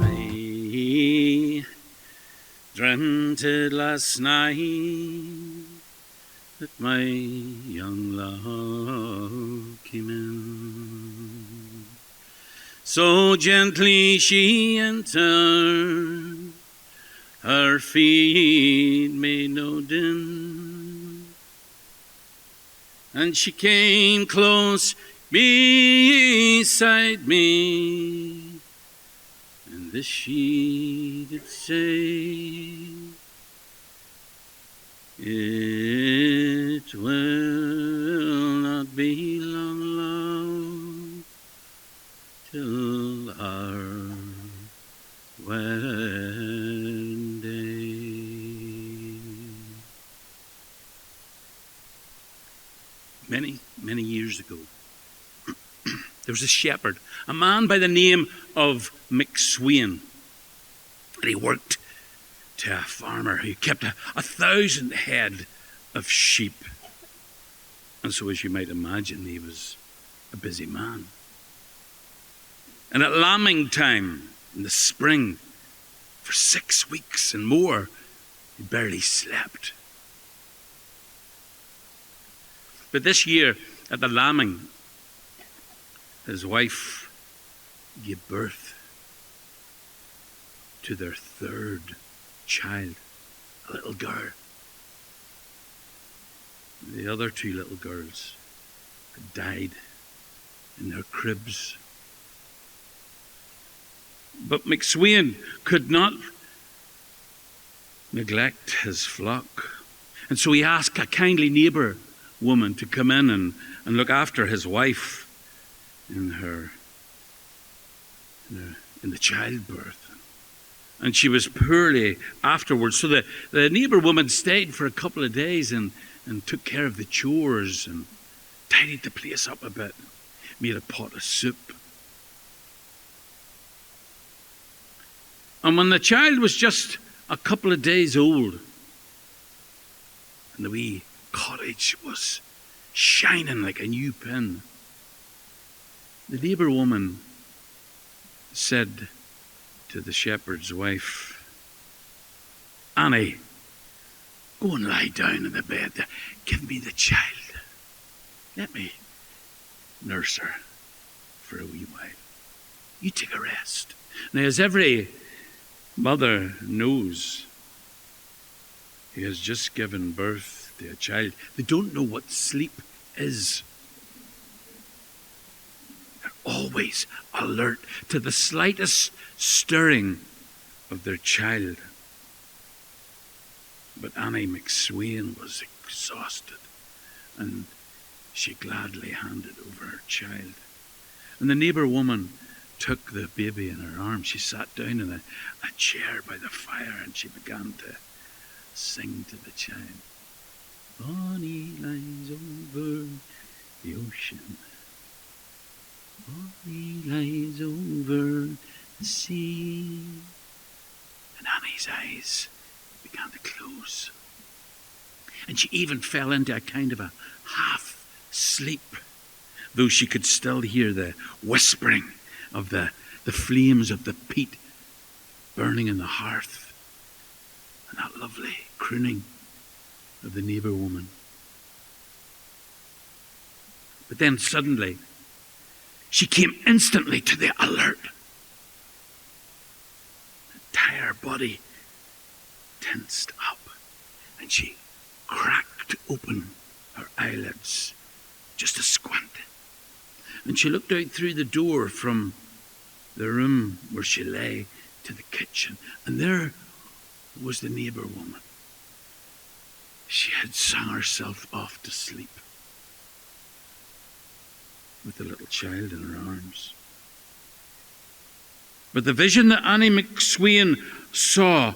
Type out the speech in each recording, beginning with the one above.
I dreamt it last night that my young love came in. So gently she entered, her feet made no din, and she came close beside me, and this she did say, "It will not be long, love, till our wedding day." Many years ago, there was a shepherd, a man by the name of McSwain. And he worked to a farmer who kept 1,000 head of sheep. And so, as you might imagine, he was a busy man. And at lambing time in the spring, for 6 weeks and more, he barely slept. But this year, at the lambing, his wife gave birth to their third child, a little girl. The other 2 little girls had died in their cribs. But McSwain could not neglect his flock. And so he asked a kindly neighbour woman to come in and look after his wife in the childbirth. And she was poorly afterwards. So the neighbour woman stayed for a couple of days and took care of the chores and tidied the place up a bit, made a pot of soup. And when the child was just a couple of days old, and the wee cottage was shining like a new pin, the neighbour woman said to the shepherd's wife, "Annie, go and lie down in the bed. Give me the child. Let me nurse her for a wee while. You take a rest." Now, as every mother knows who has just given birth to a child, they don't know what sleep is. They're always alert to the slightest stirring of their child. But Annie McSwain was exhausted, and she gladly handed over her child. And the neighbour woman took the baby in her arms. She sat down in a chair by the fire, and she began to sing to the child. "Bonnie lies over the ocean. Bonnie lies over the sea." And Annie's eyes began to close. And she even fell into a kind of a half sleep, though she could still hear the whispering of the flames of the peat burning in the hearth, and that lovely crooning of the neighbour woman. But then suddenly, she came instantly to the alert. The entire body tensed up, and she cracked open her eyelids just a squint. And she looked out through the door from the room where she lay to the kitchen, and there was the neighbour woman. She had sung herself off to sleep with the little child in her arms. But the vision that Annie McSwain saw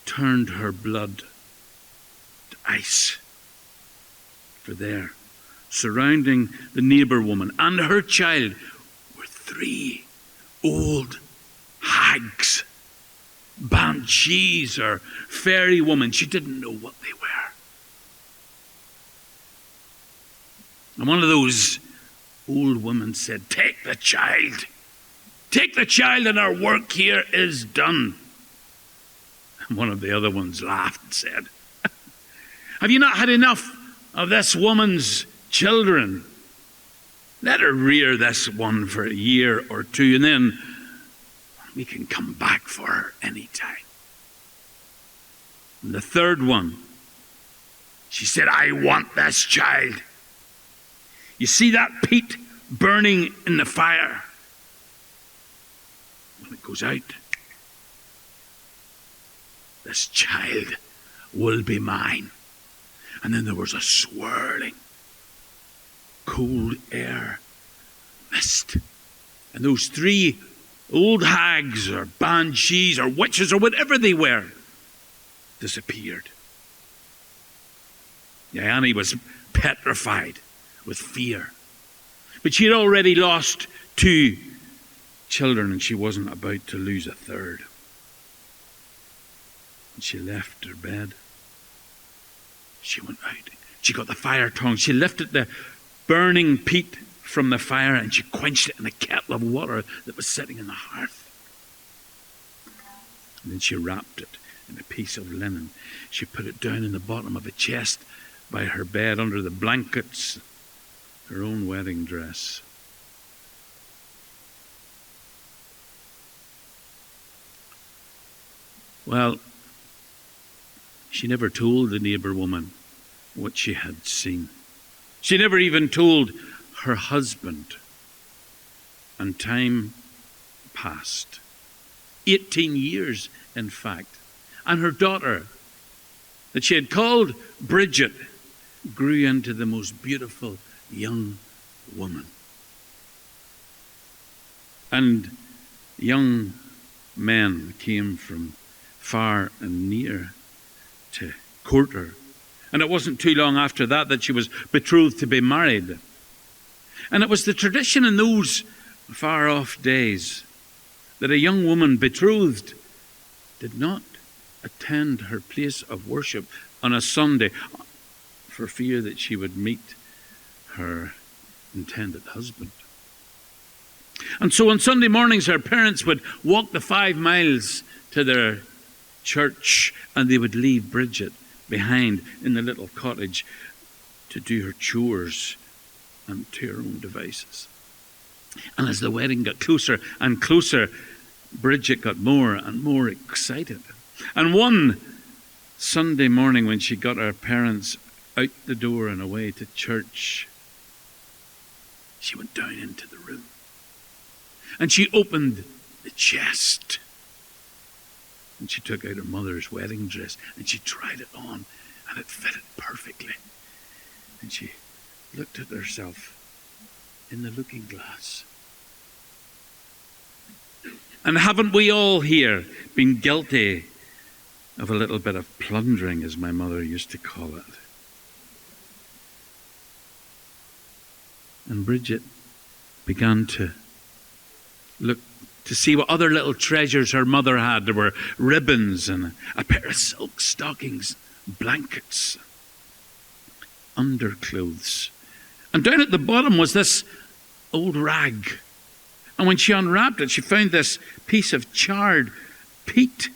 turned her blood to ice. For there, surrounding the neighbour woman and her child, were 3 old hags, banshees or fairy women. She didn't know what they were. And one of those old women said, "Take the child. Take the child and our work here is done." And one of the other ones laughed and said, "Have you not had enough of this woman's children? Let her rear this one for a year or two, and then we can come back for her any time." And the third one, she said, "I want this child. You see that peat burning in the fire? When it goes out, this child will be mine." And then there was a swirling, cold air, mist. And those three old hags or banshees or witches or whatever they were disappeared. Annie was petrified with fear. But she had already lost 2 children and she wasn't about to lose a third. And she left her bed. She went out. She got the fire tongs. She lifted the burning peat from the fire and she quenched it in a kettle of water that was sitting in the hearth. And then she wrapped it in a piece of linen. She put it down in the bottom of a chest by her bed under the blankets, her own wedding dress. Well, she never told the neighbour woman what she had seen. She never even told her husband. And time passed. 18 years, in fact. And her daughter, that she had called Bridget, grew into the most beautiful young woman. And young men came from far and near to court her. And it wasn't too long after that that she was betrothed to be married. And it was the tradition in those far-off days that a young woman betrothed did not attend her place of worship on a Sunday for fear that she would meet her intended husband. And so on Sunday mornings, her parents would walk the 5 miles to their church and they would leave Bridget behind in the little cottage to do her chores and to her own devices. And as the wedding got closer and closer, Bridget got more and more excited. And one Sunday morning when she got her parents out the door and away to church, she went down into the room and she opened the chest and she took out her mother's wedding dress and she tried it on and it fitted perfectly. And she looked at herself in the looking glass. And haven't we all here been guilty of a little bit of plundering, as my mother used to call it? And Bridget began to look to see what other little treasures her mother had. There were ribbons and a pair of silk stockings, blankets, underclothes. And down at the bottom was this old rag. And when she unwrapped it, she found this piece of charred peat.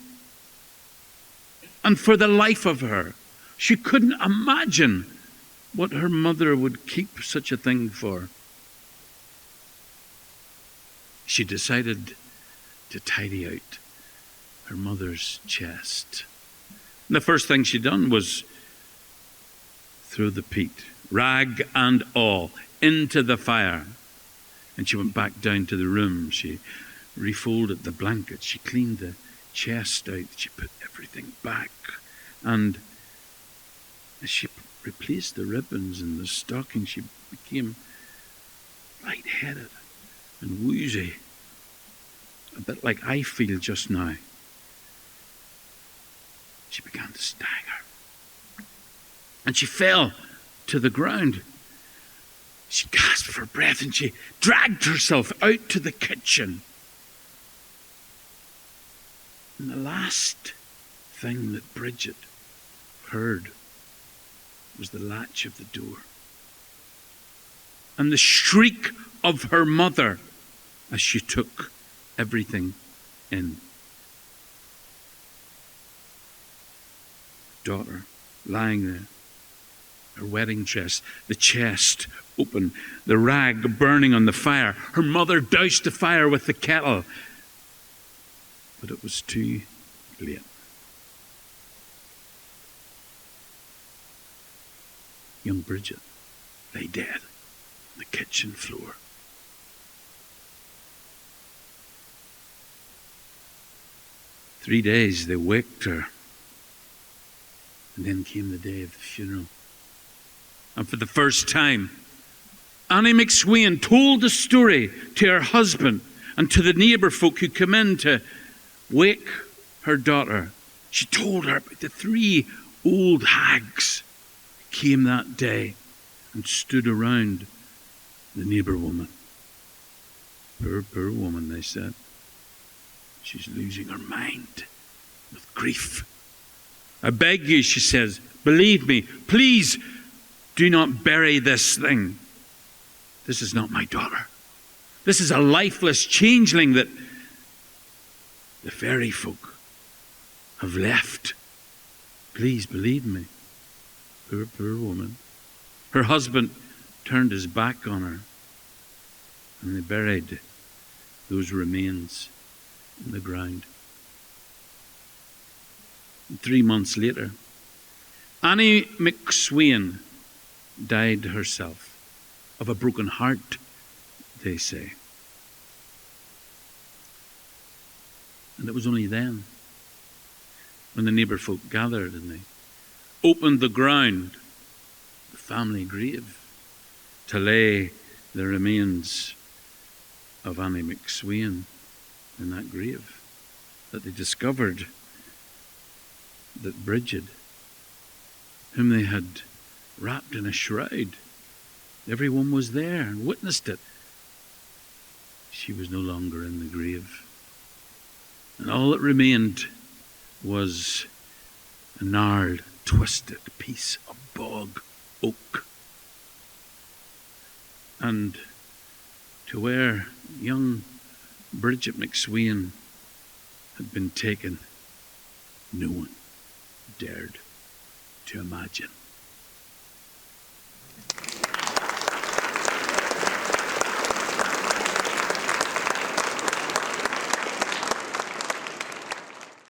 And for the life of her, she couldn't imagine what her mother would keep such a thing for. She decided to tidy out her mother's chest. And the first thing she done was throw the peat, rag and all, into the fire. And she went back down to the room. She refolded the blankets. She cleaned the chest out. She put everything back. And as she replaced the ribbons and the stockings, she became lightheaded and woozy, a bit like I feel just now. She began to stagger. And she fell to the ground. She gasped for breath and she dragged herself out to the kitchen. And the last thing that Bridget heard was the latch of the door. and the shriek of her mother as she took everything in. Daughter lying there, her wedding dress, the chest open, the rag burning on the fire. Her mother doused the fire with the kettle, but it was too late. Young Bridget lay dead on the kitchen floor. Three days they waked her, and then came the day of the funeral. And for the first time, Annie McSweyn told the story to her husband and to the neighbour folk who came in to wake her daughter. She told her about the three old hags who came that day and stood around the neighbour woman. Poor woman, they said. She's losing her mind with grief. I beg you, she says, believe me, please do not bury this thing. This is not my daughter. This is a lifeless changeling that the fairy folk have left. Please believe me. Poor woman. Her husband turned his back on her, and they buried those remains in the ground. And 3 months later, Annie McSweyn died herself of a broken heart, they say. And it was only then, when the neighbour folk gathered and they opened the ground, the family grave, to lay the remains of Annie McSweyn in that grave, that they discovered that Bridget, whom they had wrapped in a shroud, everyone was there and witnessed it. She was no longer in the grave. And all that remained was a gnarled, twisted piece of bog oak. And to where young Bridget McSweyn had been taken, no one dared to imagine.